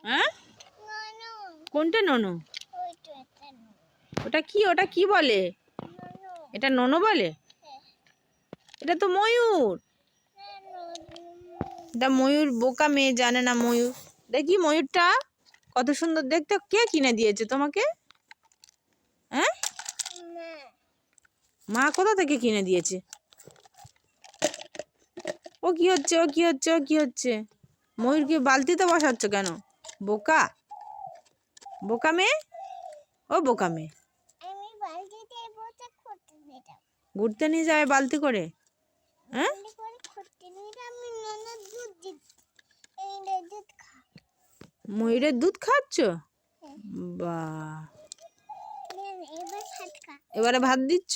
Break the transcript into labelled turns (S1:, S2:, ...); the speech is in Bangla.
S1: হ্যাঁ, কোনটা ননু? ওটা কি বলে? এটা ননু বলে? এটা তো ময়ূর। এটা ময়ূর, বোকা মেয়ে জানে না ময়ূর। দেখি ময়ূরটা কত সুন্দর দেখতে। কে কিনে দিয়েছে তোমাকে? হ্যাঁ, মা কোথা থেকে কিনে দিয়েছে? ও কি হচ্ছে? ময়ূরকে বালতিতে বসাচ্ছ কেন? বোকা বোকা মেয়ে, ও বোকা মেয়ে। ঘুরতে নিয়ে যাবে বালতি করে? হ্যাঁ, ময়ূরের দুধ খাচ্ছ? বাহ, এবারে ভাত দিচ্ছ?